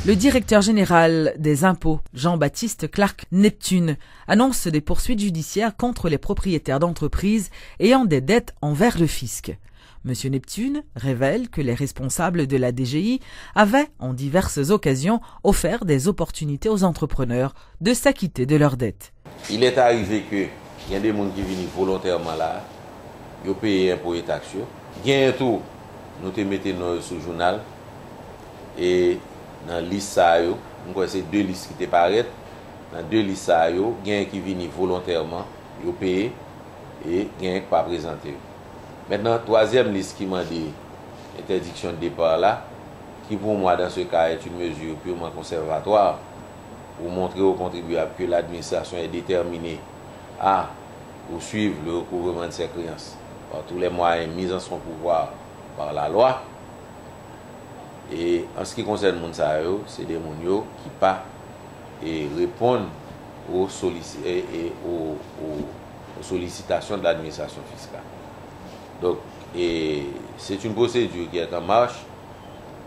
Le directeur général des impôts, Jean-Baptiste Clark Neptune, annonce des poursuites judiciaires contre les propriétaires d'entreprises ayant des dettes envers le fisc. Monsieur Neptune révèle que les responsables de la DGI avaient, en diverses occasions, offert des opportunités aux entrepreneurs de s'acquitter de leurs dettes. Il est arrivé que il y a des gens qui viennent volontairement là, ils payent impôts et taxes. Il y a un tour, nous te mettons sur le journal et dans la liste, c'est 2 listes qui te paraissent. Dans 2 listes, il y a un qui viennent volontairement, ils payent et il y a un qui pas présenté. Maintenant, 3e liste qui m'a dit interdiction de départ là, qui pour moi dans ce cas est une mesure purement conservatoire pour montrer aux contribuables que l'administration est déterminée à poursuivre le recouvrement de ses créances par tous les moyens mis en son pouvoir par la loi. Et en ce qui concerne les gens, c'est des gens qui pas répondent aux sollicitations de l'administration fiscale. Donc, c'est une procédure qui est en marche.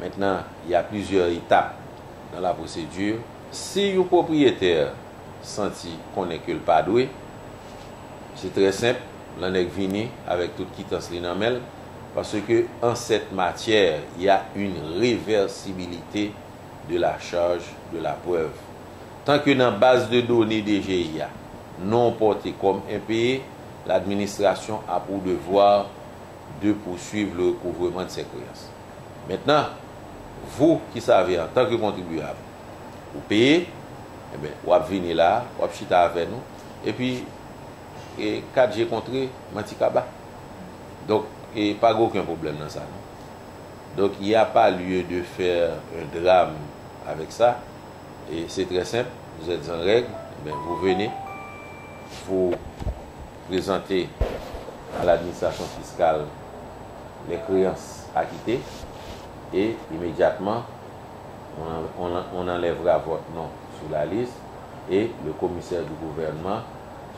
Maintenant, il y a plusieurs étapes dans la procédure. Si un propriétaire senti qu'on n'est que le pas doué, c'est très simple. L'on est venu avec toute quittance l'inamel parce que en cette matière, il y a une réversibilité de la charge de la preuve. Tant que dans la base de données DGI non portée comme impayé, l'administration a pour devoir de poursuivre le recouvrement de ses créances. Maintenant, vous qui savez en tant que contribuable, vous payez, eh bien, vous venez là, vous chita avec nous, et puis, 4G contre Mantikaba. Donc, et pas aucun problème dans ça. Non? Donc, il n'y a pas lieu de faire un drame avec ça. Et c'est très simple, vous êtes en règle, eh bien, vous venez, vous présentez à l'administration fiscale les créances acquittées et immédiatement on enlèvera votre nom sur la liste et le commissaire du gouvernement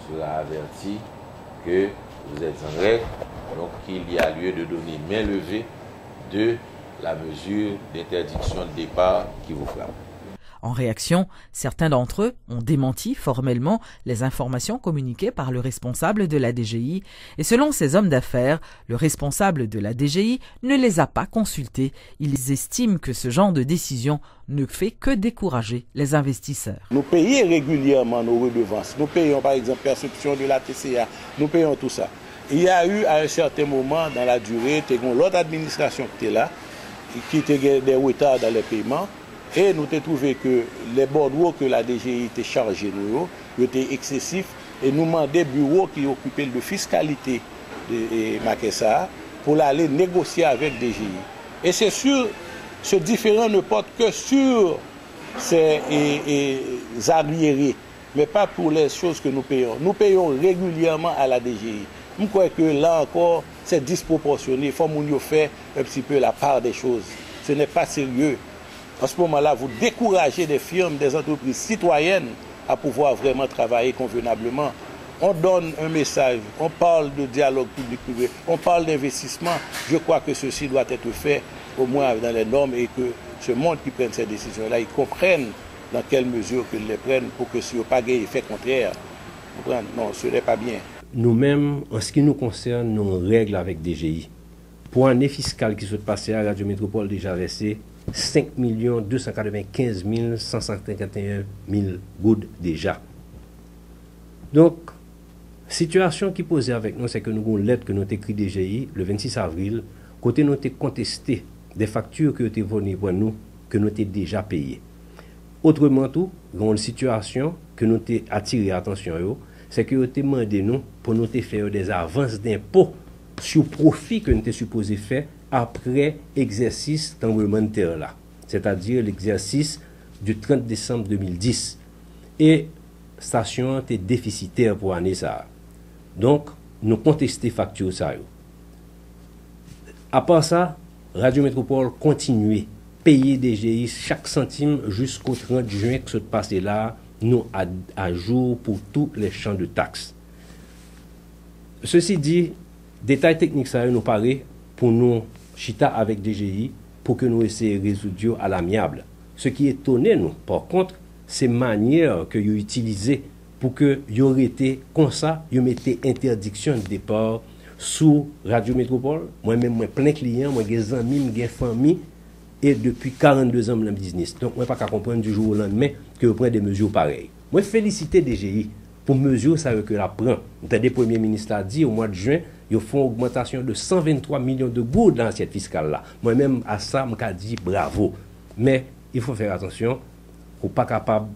sera averti que vous êtes en règle, donc qu'il y a lieu de donner main levée de la mesure d'interdiction de départ qui vous frappe. En réaction, certains d'entre eux ont démenti formellement les informations communiquées par le responsable de la DGI et selon ces hommes d'affaires, le responsable de la DGI ne les a pas consultés. Ils estiment que ce genre de décision ne fait que décourager les investisseurs. Nous payons régulièrement nos redevances. Nous payons par exemple perception de la TCA. Nous payons tout ça. Il y a eu à un certain moment dans la durée, l'autre administration qui était là, qui était des retards dans les paiements. Et nous avons trouvé que les bordereaux que la DGI était chargée nous étaient excessifs et nous demandons des bureaux qui occupaient de fiscalité de Makessa pour aller négocier avec DGI. Et c'est sûr, ce différend ne porte que sur ces arriérés, mais pas pour les choses que nous payons. Nous payons régulièrement à la DGI. Je crois que là encore, c'est disproportionné. Il faut nous faire un petit peu la part des choses. Ce n'est pas sérieux. En ce moment-là, vous découragez des firmes, des entreprises citoyennes à pouvoir vraiment travailler convenablement. On donne un message, on parle de dialogue public-privé, on parle d'investissement. Je crois que ceci doit être fait au moins dans les normes et que ce monde qui prenne ces décisions-là, ils comprennent dans quelle mesure qu'ils les prennent pour que ce n'est pas un effet contraire. Non, ce n'est pas bien. Nous-mêmes, en ce qui nous concerne, nous règlons avec DGI. Pour l'année fiscale qui se passait à Radio Métropole, déjà versé 5 295 151 000 gouttes déjà. Donc, situation qui posait avec nous, c'est que nous avons une lettre que nous avons écrite DGI le 26 avril, côté nous avons contesté des factures qui ont été venues pour nous, que nous avons déjà payées. Autrement tout, nous avons une situation que nous avons attiré l'attention, c'est que nous avons demandé nous pour nous faire des avances d'impôts sur profit que nous étions supposés faire après exercice tremblement de terre là, c'est-à-dire l'exercice du 30 décembre 2010. Et station était déficitaire pour l'année ça. Donc, nous contestons facture ça. À part ça, Radio Métropole continue payer DGI chaque centime jusqu'au 30 juin que ce passé là, nous à jour pour tous les champs de taxes. Ceci dit, détails techniques ça nous paraît pour nous chita avec DGI pour que nous essayions de résoudre à l'amiable. Ce qui étonnait nous, par contre, c'est manière que vous utilisez pour que vous aurait été comme ça, vous mettez interdiction de départ sous Radio Métropole. Moi-même, moi plein de clients, moi des amis, des familles, et depuis 42 ans dans le business. Donc, moi pas qu'à comprendre du jour au lendemain que vous prenez des mesures pareilles. Moi féliciter DGI pour mesures ça que la prend. Le Premier ministre a dit au mois de juin, ils font une augmentation de 123 millions de gouttes dans l'assiette fiscale là. Moi-même à ça, je dis bravo. Mais il faut faire attention, pour pas capable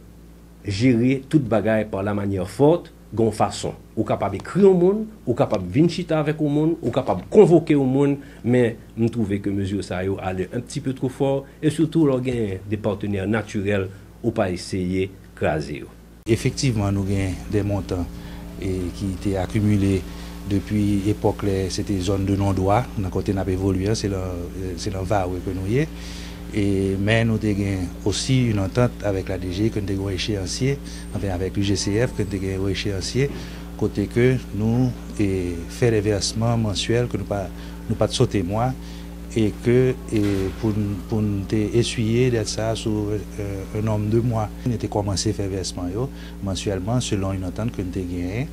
de gérer toute bagaille par la manière forte, gon façon. Ou capable d'écrire au monde, ou capable de venir chiter avec au monde, ou capable de convoquer au monde, mais je trouve que mesure ça allait un petit peu trop fort, et surtout, il y a des partenaires naturels ou pas essayer de craser. Effectivement, nous avons des montants qui étaient accumulés depuis l'époque, c'était zone de non-droit, dans côté n'a pas évolué, c'est dans VAR que nous y est. Mais nous avons aussi une entente avec la DG, que nous avons un échéancier, enfin avec l'UGCF, que nous avons un échéancier, côté que nous faisons des versements mensuels, que nous pas sauter mois, et que pour nous essuyer d'être ça sur un nombre de mois. Nous avons commencé à faire versement mensuellement selon une entente que nous avons gagnée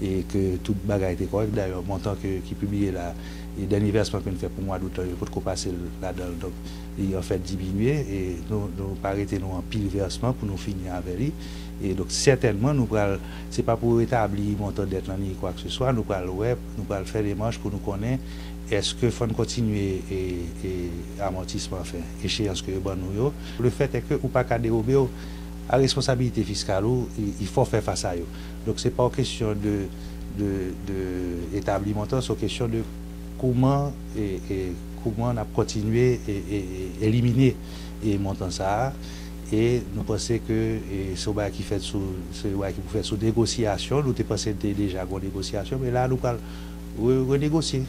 et que toute bagaille était correcte. D'ailleurs, le montant qui est publié là, le dernier versement que nous faisons pour le mois d'août, il faut passer là-dedans. Donc, il a fait diminuer et nous arrêter nous en pile versement pour nous finir avec lui. Et donc, certainement, nous ce n'est pas pour établir le montant d'être là ni quoi que ce soit, nous allons faire des marches pour nous connaître. Est-ce qu'il faut continuer et amortissement fait échéance que nous. Le fait est que ou pas qu'à dérober à responsabilité fiscale, il faut faire face à eux. Donc c'est pas une question de établir montant, c'est une question de comment on a continué et éliminer les montants ça. Et nous pensons que ce qui fait sous négociation, nous pensons déjà en négociation, mais là nous allons renégocier.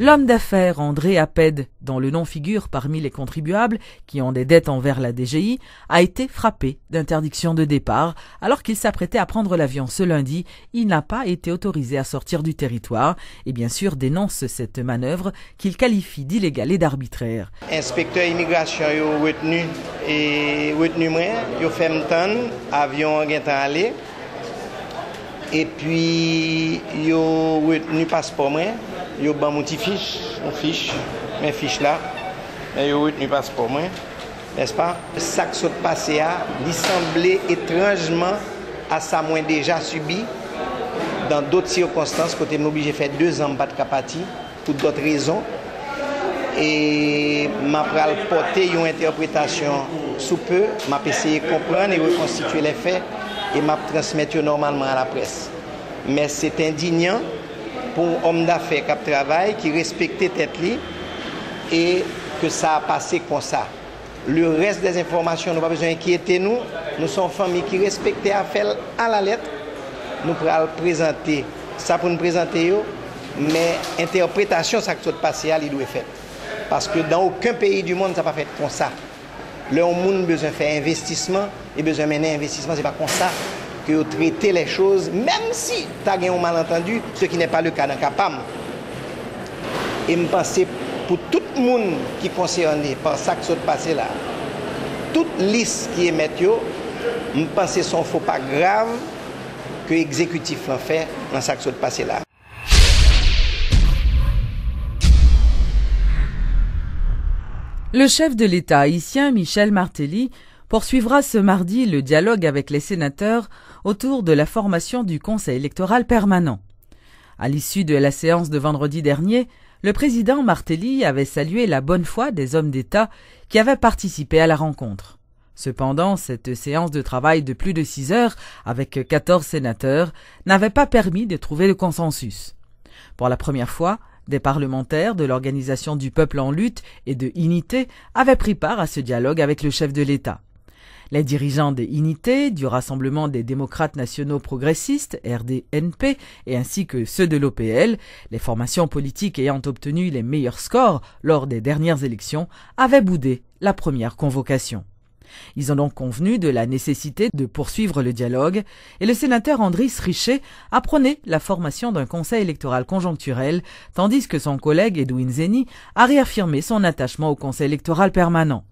L'homme d'affaires André Aped, dont le nom figure parmi les contribuables qui ont des dettes envers la DGI, a été frappé d'interdiction de départ. Alors qu'il s'apprêtait à prendre l'avion ce lundi, il n'a pas été autorisé à sortir du territoire et bien sûr dénonce cette manœuvre qu'il qualifie d'illégale et d'arbitraire. Inspecteur immigration yo retenu moi, yo fait m'tendre avion gen tan aller. Et puis yo retenu passeport moi. Yo ban mon petit fiche, mes fiches là, mais yo retenu passeport moi, n'est-ce pas? Ça qui s'est passé a, il semblait étrangement à ça moins déjà subi dans d'autres circonstances, côté m'obligé faire 2 ans pas de capati pour d'autres raisons. Et m'a pral porter une interprétation sous peu, m'a essayé de comprendre et reconstituer les faits et m'a transmettre normalement à la presse. Mais c'est indignant pour un homme d'affaires qui travaille, qui respectait tête li, et que ça a passé comme ça. Le reste des informations, nous n'avons pas besoin d'inquiéter nous. Nous sommes famille qui respectent l'affaire à la lettre. Nous pourrons présenter ça pour nous présenter, mais l'interprétation, ça qui s'est passé, il doit être fait. Parce que dans aucun pays du monde, ça n'a pas fait comme ça. Le monde a besoin de faire investissement, et besoin de mener investissement, ce n'est pas comme ça que vous traitez les choses, même si tu as un malentendu, ce qui n'est pas le cas dans CAPAM. Et je pense pour tout le monde qui est concerné par ça qui s'est passé là, toute liste qui est mise, je pense que ce ne faut pas grave que l'exécutif l'a fait dans ça qui s'est passé là. Le chef de l'État haïtien, Michel Martelly, poursuivra ce mardi le dialogue avec les sénateurs autour de la formation du Conseil électoral permanent. À l'issue de la séance de vendredi dernier, le président Martelly avait salué la bonne foi des hommes d'État qui avaient participé à la rencontre. Cependant, cette séance de travail de plus de 6 heures avec 14 sénateurs n'avait pas permis de trouver le consensus. Pour la première fois, des parlementaires de l'Organisation du peuple en lutte et de Unité avaient pris part à ce dialogue avec le chef de l'État. Les dirigeants des Unité, du Rassemblement des démocrates nationaux progressistes, RDNP, et ainsi que ceux de l'OPL, les formations politiques ayant obtenu les meilleurs scores lors des dernières élections, avaient boudé la première convocation. Ils ont donc convenu de la nécessité de poursuivre le dialogue et le sénateur Andris Richet a prôné la formation d'un conseil électoral conjoncturel, tandis que son collègue Edwin Zeni a réaffirmé son attachement au conseil électoral permanent.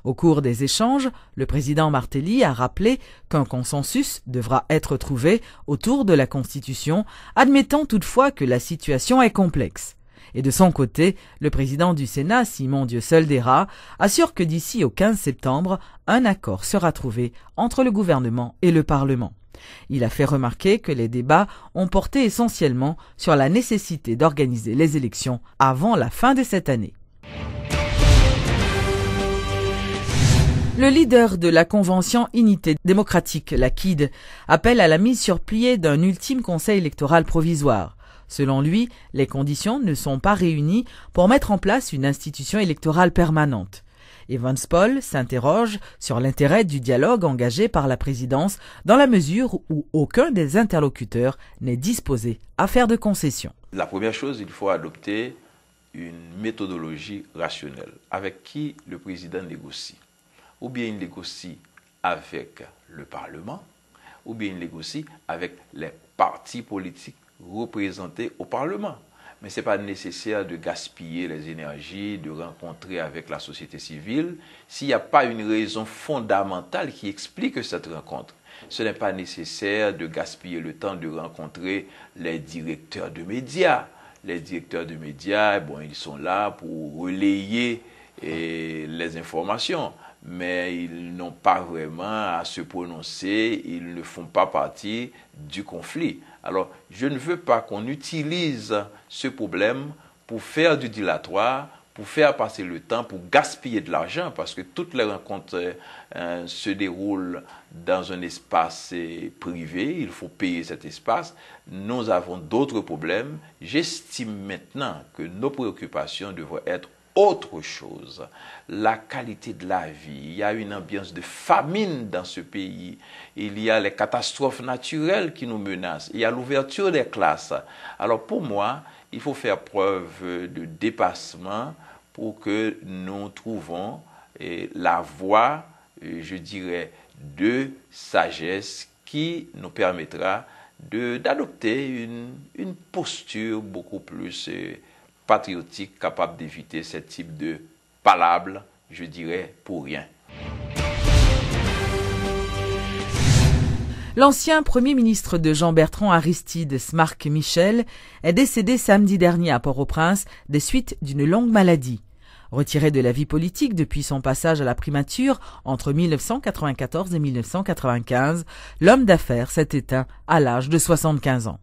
Au cours des échanges, le président Martelly a rappelé qu'un consensus devra être trouvé autour de la Constitution, admettant toutefois que la situation est complexe. Et de son côté, le président du Sénat, Simon Dieuseldera, assure que d'ici au 15 septembre, un accord sera trouvé entre le gouvernement et le Parlement. Il a fait remarquer que les débats ont porté essentiellement sur la nécessité d'organiser les élections avant la fin de cette année. Le leader de la Convention Unité démocratique, la KID, appelle à la mise sur pied d'un ultime conseil électoral provisoire. Selon lui, les conditions ne sont pas réunies pour mettre en place une institution électorale permanente. Evans Paul s'interroge sur l'intérêt du dialogue engagé par la présidence dans la mesure où aucun des interlocuteurs n'est disposé à faire de concessions. La première chose, il faut adopter une méthodologie rationnelle avec qui le président négocie. Ou bien il négocie avec le Parlement, ou bien il négocie avec les partis politiques représentés au Parlement. Mais ce n'est pas nécessaire de gaspiller les énergies, de rencontrer avec la société civile, s'il n'y a pas une raison fondamentale qui explique cette rencontre. Ce n'est pas nécessaire de gaspiller le temps de rencontrer les directeurs de médias. Les directeurs de médias, ils sont là pour relayer les informations. Mais ils n'ont pas vraiment à se prononcer, ils ne font pas partie du conflit. Alors, je ne veux pas qu'on utilise ce problème pour faire du dilatoire, pour faire passer le temps, pour gaspiller de l'argent, parce que toutes les rencontres se déroulent dans un espace privé, il faut payer cet espace. Nous avons d'autres problèmes. J'estime maintenant que nos préoccupations devraient être autre chose, la qualité de la vie. Il y a une ambiance de famine dans ce pays. Il y a les catastrophes naturelles qui nous menacent. Il y a l'ouverture des classes. Alors pour moi, il faut faire preuve de dépassement pour que nous trouvions la voie, je dirais, de sagesse qui nous permettra d'adopter une posture beaucoup plus patriotique, capable d'éviter ce type de palabres, je dirais, pour rien. L'ancien Premier ministre de Jean-Bertrand Aristide, Marc Michel, est décédé samedi dernier à Port-au-Prince des suites d'une longue maladie. Retiré de la vie politique depuis son passage à la primature entre 1994 et 1995, l'homme d'affaires s'est éteint à l'âge de 75 ans.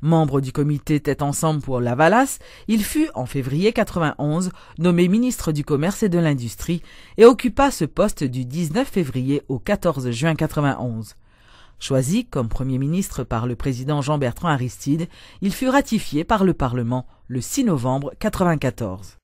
Membre du comité Tête Ensemble pour Lavalas, il fut, en février 91, nommé ministre du Commerce et de l'Industrie et occupa ce poste du 19 février au 14 juin 91. Choisi comme Premier ministre par le président Jean-Bertrand Aristide, il fut ratifié par le Parlement le 6 novembre 94.